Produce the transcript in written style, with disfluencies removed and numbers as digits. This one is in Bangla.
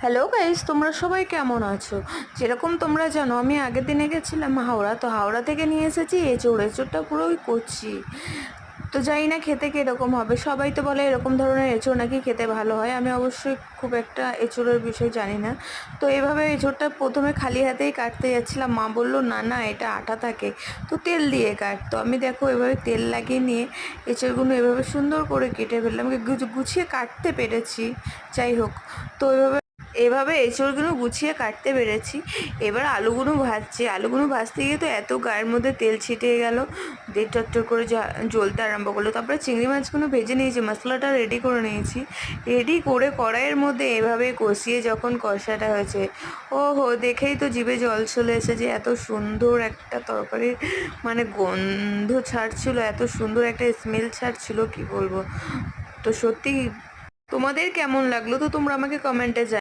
হ্যালো গাইস, তোমরা সবাই কেমন আছো? যেরকম তোমরা জানো, আমি আগের দিনে গেছিলাম হাওড়া। তো হাওড়া থেকে নিয়ে এসেছি এঁচোড়টা পুরোই করছি। তো জানি না খেতে কীরকম হবে। সবাই তো বলে এরকম ধরনের এঁচোড় নাকি খেতে ভালো হয়। আমি অবশ্যই খুব একটা এঁচোড়ের বিষয় জানি না। তো এভাবে এঁচোড়টা প্রথমে খালি হাতেই কাটতে যাচ্ছিলাম। মা বললো না না, এটা আটা থাকে, তো তেল দিয়ে কাট। তো আমি দেখো এভাবে তেল লাগিয়ে নিয়ে এঁচোড়গুলো এভাবে সুন্দর করে কেটে ফেললাম। গুছিয়ে কাটতে পেরেছি, যাই হোক। তো এভাবে এঁচোড়গুলো গুছিয়ে কাটতে পেরেছি। এবার আলুগুলো ভাজছি। আলুগুলো ভাজতে গিয়ে তো এত গায়ের মধ্যে তেল ছিটিয়ে গেল, দিয়ে চটচট করে জ্বলতে আরম্ভ করলো। তারপরে চিংড়ি মাছগুলো ভেজে নিয়েছি, মশলাটা রেডি করে নিয়েছি। রেডি করে কড়াইয়ের মধ্যে এভাবে কষিয়ে যখন কষাটা হয়েছে, ও হো, দেখেই তো জিভে জল চলে এসেছে। এত সুন্দর একটা তরকারি, মানে গন্ধ ছাড়ছিল, এত সুন্দর একটা স্মেল ছাড়ছিল, কি বলবো। তো সত্যি, তোমাদের কেমন লাগলো তো তোমরা আমাকে কমেন্টে